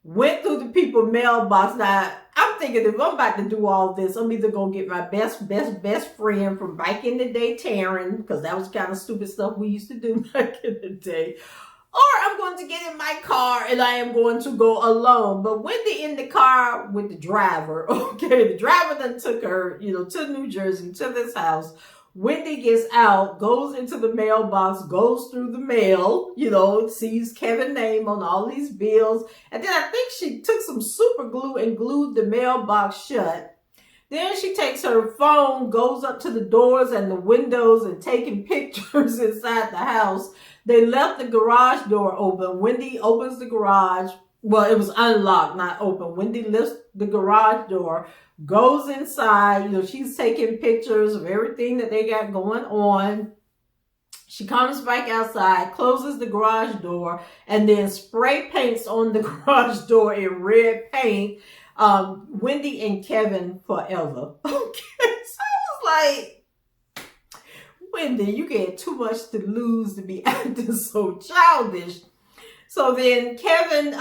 went through the people's mailbox. Now, I'm thinking, if I'm about to do all this, I'm either going to get my best friend from back in the day, Taryn, because that was kind of stupid stuff we used to do back in the day, or I'm going to get in my car and I am going to go alone. But Wendy in the car with the driver, okay, the driver then took her, to New Jersey, to this house. Wendy gets out, goes into the mailbox, goes through the mail, sees Kevin's name on all these bills. And then I think she took some super glue and glued the mailbox shut. Then she takes her phone, goes up to the doors and the windows and taking pictures inside the house. They left the garage door open. Wendy opens the garage. Well, it was unlocked, not open. Wendy lifts the garage door, goes inside. She's taking pictures of everything that they got going on. She comes back outside, closes the garage door, and then spray paints on the garage door in red paint. Wendy and Kevin forever. Okay, so I was like, Wendy, you get too much to lose to be acting so childish. So then Kevin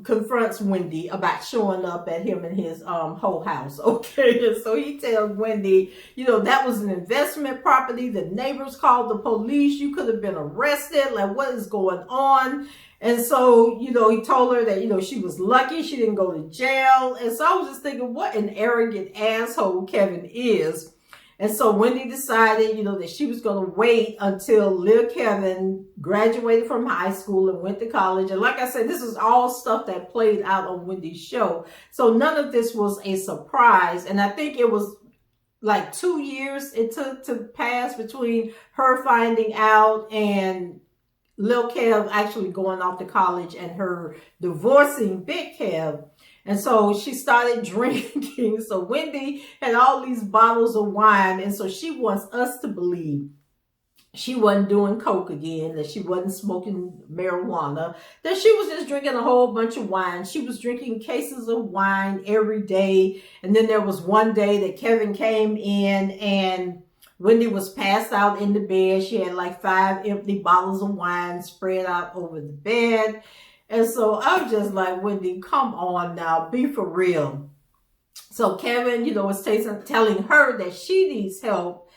confronts Wendy about showing up at him and his whole house. Okay, and so he tells Wendy, that was an investment property. The neighbors called the police. You could have been arrested. Like, what is going on? And so, he told her that, she was lucky she didn't go to jail. And so I was just thinking, what an arrogant asshole Kevin is. And so Wendy decided, that she was going to wait until little Kevin graduated from high school and went to college. And like I said, this is all stuff that played out on Wendy's show. So none of this was a surprise. And I think it was like 2 years it took to pass between her finding out and Lil Kev actually going off to college and her divorcing Big Kev. And so she started drinking. So Wendy had all these bottles of wine. And so she wants us to believe she wasn't doing coke again, that she wasn't smoking marijuana, that she was just drinking a whole bunch of wine. She was drinking cases of wine every day. And then there was one day that Kevin came in and Wendy was passed out in the bed. She had like 5 empty bottles of wine spread out over the bed. And so I'm just like, Wendy, come on now, be for real. So Kevin, was telling her that she needs help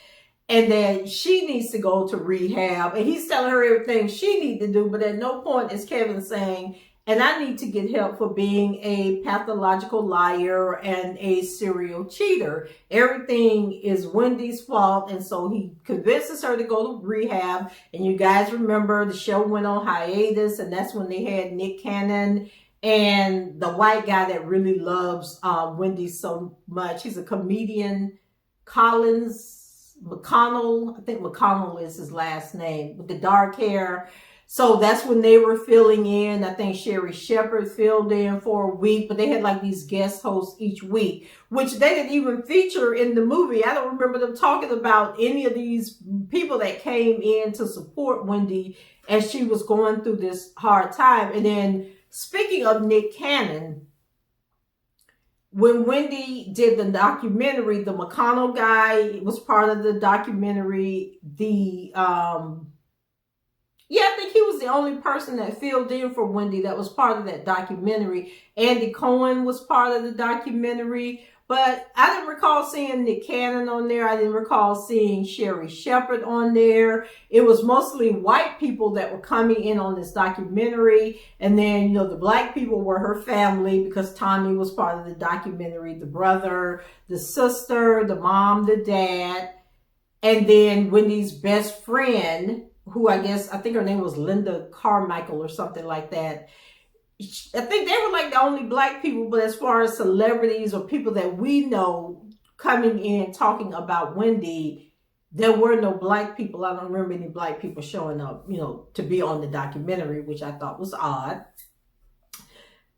and that she needs to go to rehab. And he's telling her everything she needs to do. But at no point is Kevin saying, and I need to get help for being a pathological liar and a serial cheater. Everything is Wendy's fault. And so he convinces her to go to rehab. And you guys remember the show went on hiatus. And that's when they had Nick Cannon and the white guy that really loves Wendy so much. He's a comedian, Collins McConnell. I think McConnell is his last name, with the dark hair. So that's when they were filling in. I think Sherry Shepherd filled in for a week, but they had like these guest hosts each week, which they didn't even feature in the movie. I don't remember them talking about any of these people that came in to support Wendy as she was going through this hard time. And then speaking of Nick Cannon, when Wendy did the documentary, the McConnell guy was part of the documentary. I think he was the only person that filled in for Wendy that was part of that documentary. Andy Cohen was part of the documentary. But I didn't recall seeing Nick Cannon on there. I didn't recall seeing Sherry Shepherd on there. It was mostly white people that were coming in on this documentary. And then, the black people were her family because Tommy was part of the documentary. The brother, the sister, the mom, the dad. And then Wendy's best friend, who I think her name was Linda Carmichael or something like that. I think they were like the only black people, but as far as celebrities or people that we know coming in talking about Wendy, there were no black people. I don't remember any black people showing up, to be on the documentary, which I thought was odd.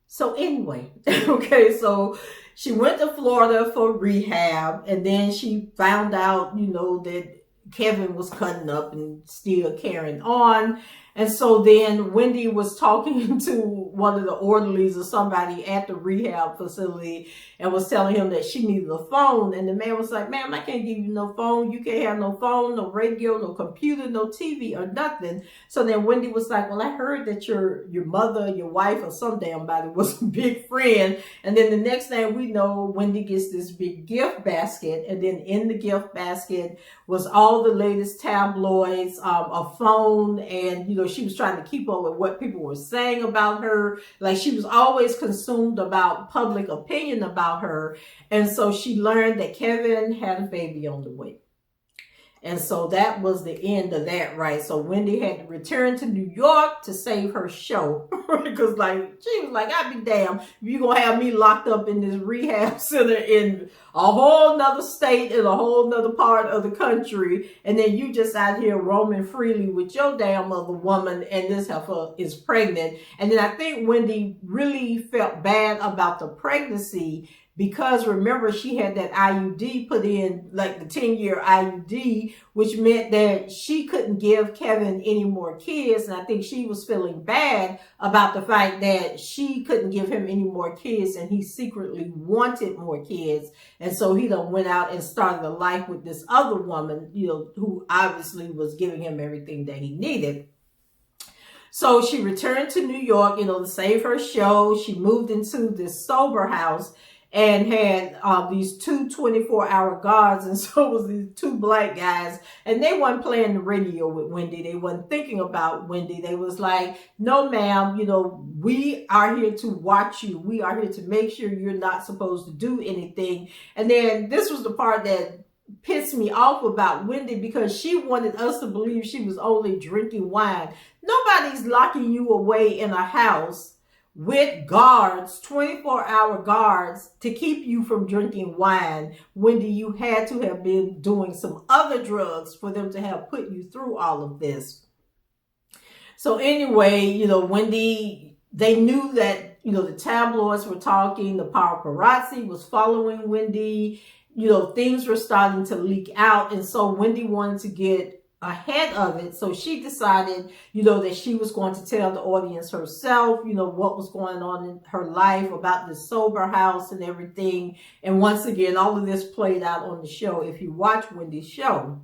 So anyway, okay, so she went to Florida for rehab, and then she found out, that Kevin was cutting up and still carrying on. And so then Wendy was talking to one of the orderlies or somebody at the rehab facility and was telling him that she needed a phone. And the man was like, ma'am, I can't give you no phone. You can't have no phone, no radio, no computer, no TV or nothing. So then Wendy was like, well, I heard that your mother, your wife or some damn body was a big friend. And then the next thing we know, Wendy gets this big gift basket. And then in the gift basket was all the latest tabloids, a phone, and, she was trying to keep up with what people were saying about her. Like, she was always consumed about public opinion about her. And so she learned that Kevin had a baby on the way. And so that was the end of that, right? So Wendy had to return to New York to save her show. Because like she was like, I'd be damned if you gonna have me locked up in this rehab center in a whole nother state, in a whole nother part of the country, and then you just out here roaming freely with your damn other woman, and this heifer is pregnant. And then I think Wendy really felt bad about the pregnancy, because remember, she had that IUD put in, like the 10-year IUD, which meant that she couldn't give Kevin any more kids. And I think she was feeling bad about the fact that she couldn't give him any more kids, and he secretly wanted more kids. And so he done went out and started a life with this other woman, who obviously was giving him everything that he needed. So she returned to New York, to save her show. She moved into this sober house and had these two 24-hour guards. And so it was these two black guys, and they weren't playing the radio with Wendy. They weren't thinking about Wendy. They was like, no, ma'am, we are here to watch you. We are here to make sure you're not supposed to do anything. And then this was the part that pissed me off about Wendy, because she wanted us to believe she was only drinking wine. Nobody's locking you away in a house with guards, 24-hour guards, to keep you from drinking wine. Wendy, you had to have been doing some other drugs for them to have put you through all of this. So anyway, Wendy, they knew that, the tabloids were talking, the paparazzi was following Wendy, things were starting to leak out. And so Wendy wanted to get ahead of it. So she decided, that she was going to tell the audience herself, what was going on in her life about this sober house and everything. And once again, all of this played out on the show if you watch Wendy's show.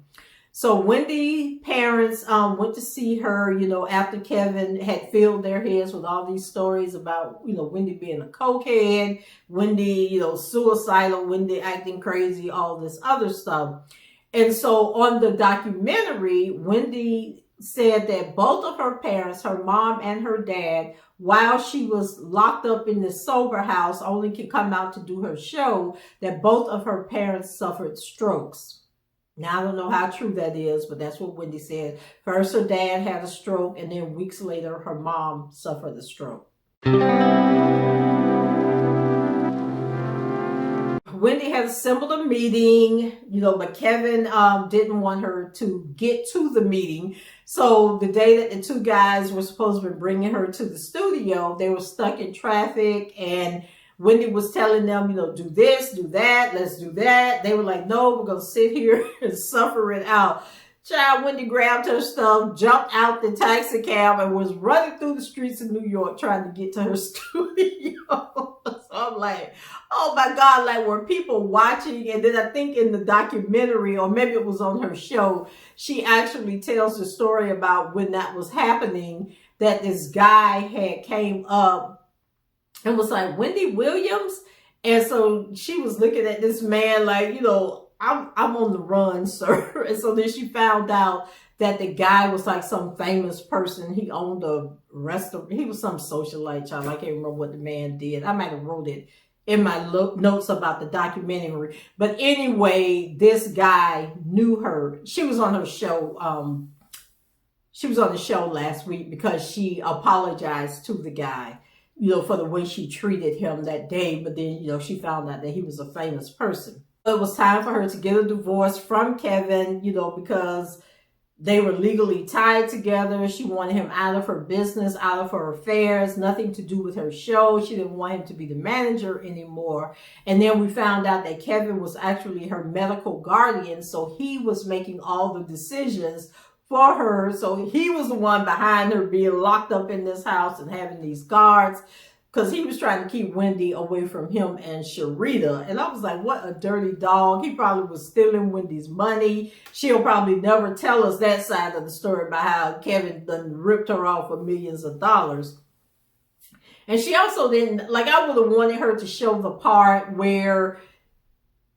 So Wendy's parents went to see her, after Kevin had filled their heads with all these stories about, Wendy being a cokehead, Wendy, suicidal, Wendy acting crazy, all this other stuff. And so on the documentary, Wendy said that both of her parents, her mom and her dad, while she was locked up in the sober house, only could come out to do her show, that both of her parents suffered strokes. Now, I don't know how true that is, but that's what Wendy said. First, her dad had a stroke, and then weeks later, her mom suffered a stroke. Wendy had assembled a meeting, but Kevin didn't want her to get to the meeting. So the day that the two guys were supposed to be bringing her to the studio, they were stuck in traffic, and Wendy was telling them, do this, do that, let's do that. They were like, no, we're going to sit here and suffer it out. Child, Wendy grabbed her stuff, jumped out the taxi cab, and was running through the streets of New York trying to get to her studio. So I'm like, oh my God, like, were people watching? And then I think in the documentary, or maybe it was on her show, she actually tells the story about when that was happening, that this guy had came up and was like, Wendy Williams? And so she was looking at this man like, I'm on the run, sir. And so then she found out that the guy was like some famous person. He owned a restaurant. He was some socialite, child. I can't remember what the man did. I might have wrote it in my notes about the documentary. But anyway, this guy knew her. She was on her show. She was on the show last week because she apologized to the guy, for the way she treated him that day. But then, she found out that he was a famous person. It was time for her to get a divorce from Kevin, because they were legally tied together. She wanted him out of her business, out of her affairs, nothing to do with her show. She didn't want him to be the manager anymore. And then we found out that Kevin was actually her medical guardian. So he was making all the decisions for her. So he was the one behind her being locked up in this house and having these guards, because he was trying to keep Wendy away from him and Sharita. And I was like, what a dirty dog. He probably was stealing Wendy's money. She'll probably never tell us that side of the story about how Kevin done ripped her off for millions of dollars. And she also didn't, like, I would have wanted her to show the part where,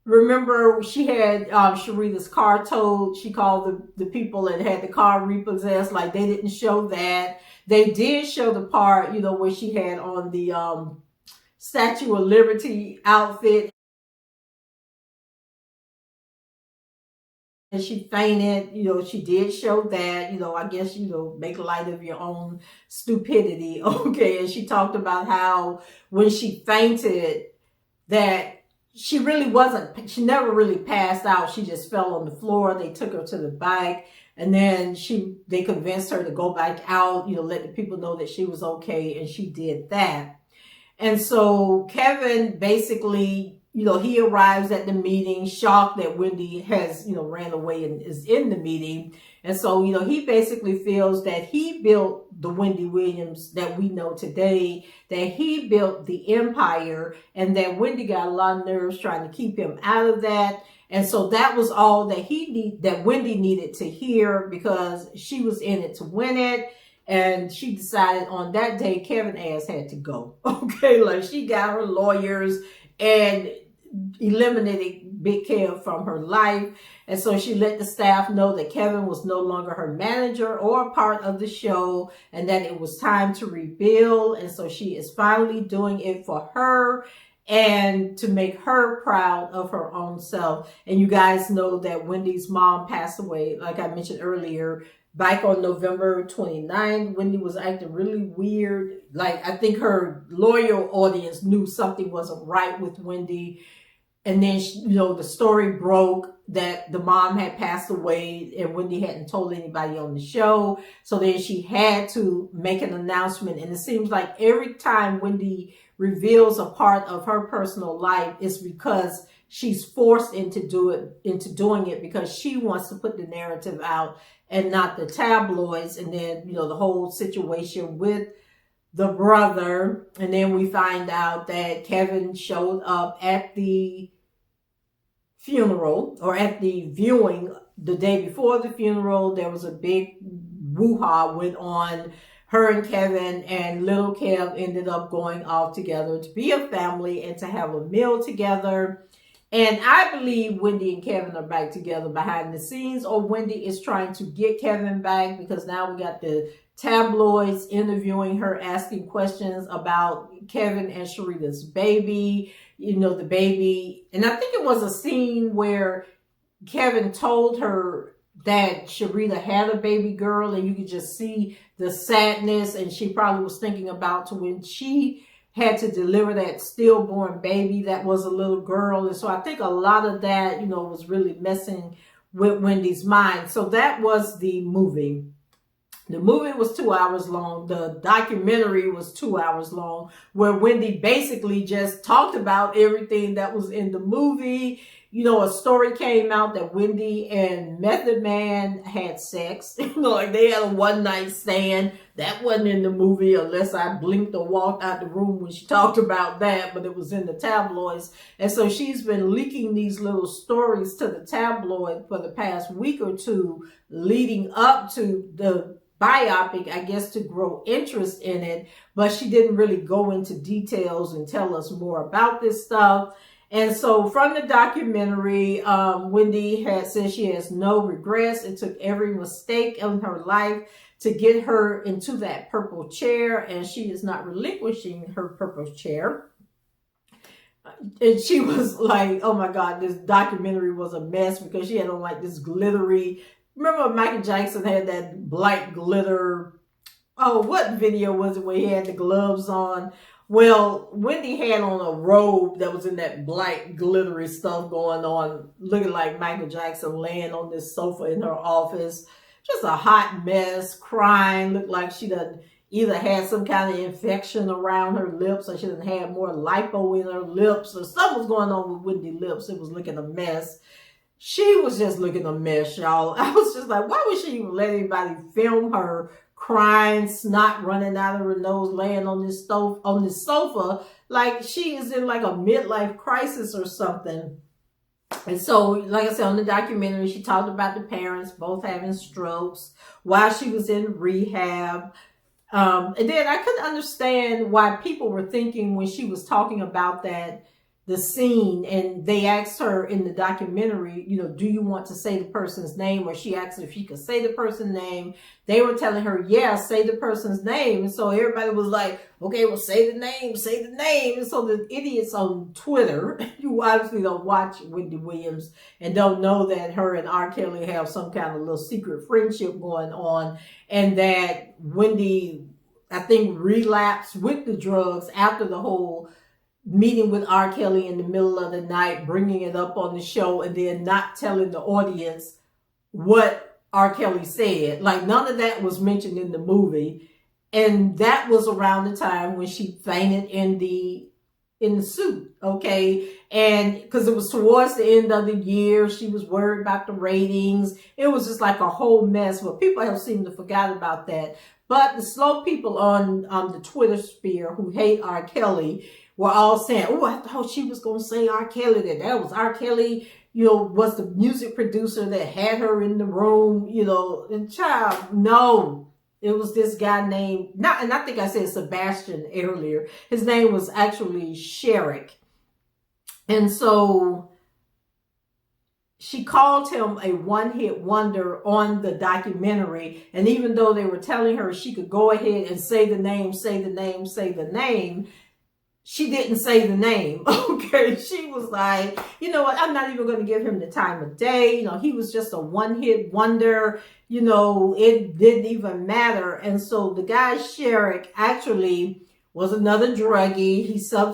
remember, she had Sharita's car towed. She called the people that had the car repossessed. Like, they didn't show that. They did show the part, where she had on the Statue of Liberty outfit. and she fainted. She did show that, I guess, make light of your own stupidity. Okay. And she talked about how when she fainted, that she really wasn't, she never really passed out. She just fell on the floor. They took her to the bike, and then they convinced her to go back out, let the people know that she was okay. And she did that. And so Kevin basically, he arrives at the meeting shocked that Wendy has, ran away and is in the meeting. And so, he basically feels that he built the Wendy Williams that we know today, that he built the empire, and that Wendy got a lot of nerves trying to keep him out of that. And so that was all that Wendy needed to hear, because she was in it to win it. And she decided on that day, Kevin ass had to go. Okay, like she got her lawyers and eliminated Big Kev from her life. And so she let the staff know that Kevin was no longer her manager or a part of the show, and that it was time to rebuild. And so she is finally doing it for her and to make her proud of her own self. And you guys know that Wendy's mom passed away, like I mentioned earlier, back on November 29th. Wendy was acting really weird. Like, I think her loyal audience knew something wasn't right with Wendy. And then, the story broke that the mom had passed away, and Wendy hadn't told anybody on the show. So then she had to make an announcement. And it seems like every time Wendy reveals a part of her personal life, it's because she's forced into doing it because she wants to put the narrative out and not the tabloids. And then, the whole situation with the brother. And then we find out that Kevin showed up at the funeral, or at the viewing the day before the funeral. There was a big woo-ha went on. Her and Kevin and little Kev ended up going off together to be a family and to have a meal together. And I believe Wendy and Kevin are back together behind the scenes, or Wendy is trying to get Kevin back, because now we got the tabloids interviewing her, asking questions about Kevin and Sharita's baby, the baby. And I think it was a scene where Kevin told her that Sharita had a baby girl, and you could just see the sadness, and she probably was thinking about to when she had to deliver that stillborn baby that was a little girl. And so I think a lot of that, was really messing with Wendy's mind. So that was the movie. The movie was 2 hours long. The documentary was 2 hours long, where Wendy basically just talked about everything that was in the movie. A story came out that Wendy and Method Man had sex. Like they had a one night stand. That wasn't in the movie, unless I blinked or walked out the room when she talked about that, but it was in the tabloids. And so she's been leaking these little stories to the tabloid for the past week or two, leading up to the biopic, I guess, to grow interest in it. But she didn't really go into details and tell us more about this stuff. And so from the documentary, Wendy said she has no regrets. It took every mistake in her life to get her into that purple chair, and she is not relinquishing her purple chair. And she was like, oh my God, this documentary was a mess, because she had on like this glittery, remember Michael Jackson had that black glitter, what video was it where he had the gloves on? Well, Wendy had on a robe that was in that black glittery stuff going on, looking like Michael Jackson, laying on this sofa in her office. Just a hot mess, crying, looked like she done either had some kind of infection around her lips, or she done had more lipo in her lips, or something was going on with Wendy's lips. It was looking a mess. She was just looking a mess, y'all. I was just like, why would she even let anybody film her crying, snot running out of her nose, laying on this sofa, like she is in like a midlife crisis or something? And so, like I said, on the documentary, she talked about the parents both having strokes while she was in rehab. And then I couldn't understand why people were thinking when she was talking about that the scene, and they asked her in the documentary, you know, do you want to say the person's name? Or she asked if she could say the person's name. They were telling her, yeah, say the person's name. And so everybody was like, okay, well, say the name, say the name. And so the idiots on Twitter, you obviously don't watch Wendy Williams and don't know that her and R. Kelly have some kind of little secret friendship going on, and that Wendy, I think, relapsed with the drugs after the whole meeting with R. Kelly in the middle of the night, bringing it up on the show, and then not telling the audience what R. Kelly said. Like, none of that was mentioned in the movie. And that was around the time when she fainted in the suit, okay? And because it was towards the end of the year, she was worried about the ratings. It was just like a whole mess, but people have seemed to forget about that. But the slow people on the Twitter sphere who hate R. Kelly were all saying, oh, I thought she was going to say R. Kelly, that was R. Kelly, you know, was the music producer that had her in the room, you know. And child, no. It was this guy named, and I think I said Sebastian earlier. His name was actually Sherrick. And so she called him a one-hit wonder on the documentary. And even though they were telling her she could go ahead and say the name, say the name, say the name, she didn't say the name, okay? She was like, you know what, I'm not even going to give him the time of day. You know, he was just a one-hit wonder. You know, it didn't even matter. And so the guy, Sherrick, actually was another druggie.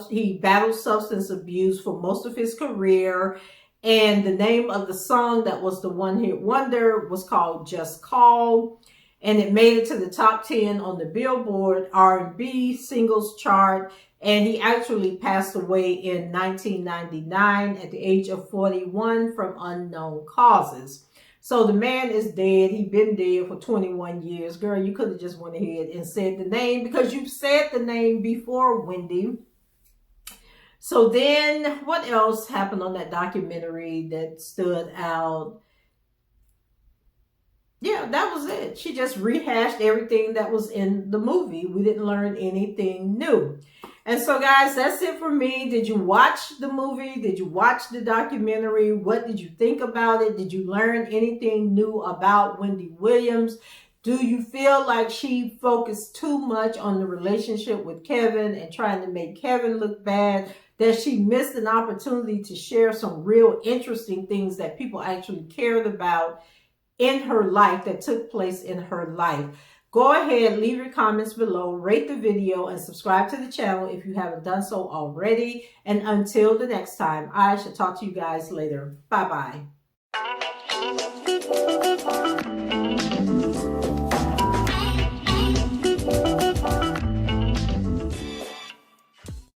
He battled substance abuse for most of his career. And the name of the song that was the one-hit wonder was called Just Call. And it made it to the top 10 on the Billboard R&B singles chart. And he actually passed away in 1999 at the age of 41 from unknown causes. So the man is dead. He's been dead for 21 years. Girl, you could have just went ahead and said the name, because you've said the name before, Wendy. So then what else happened on that documentary that stood out? Yeah, that was it. She just rehashed everything that was in the movie. We didn't learn anything new. And so, guys, that's it for me. Did you watch the movie? Did you watch the documentary? What did you think about it? Did you learn anything new about Wendy Williams? Do you feel like she focused too much on the relationship with Kevin and trying to make Kevin look bad? That she missed an opportunity to share some real interesting things that people actually cared about in her life, that took place in her life? Go ahead, leave your comments below, rate the video, and subscribe to the channel if you haven't done so already. And until the next time, I shall talk to you guys later. Bye-bye.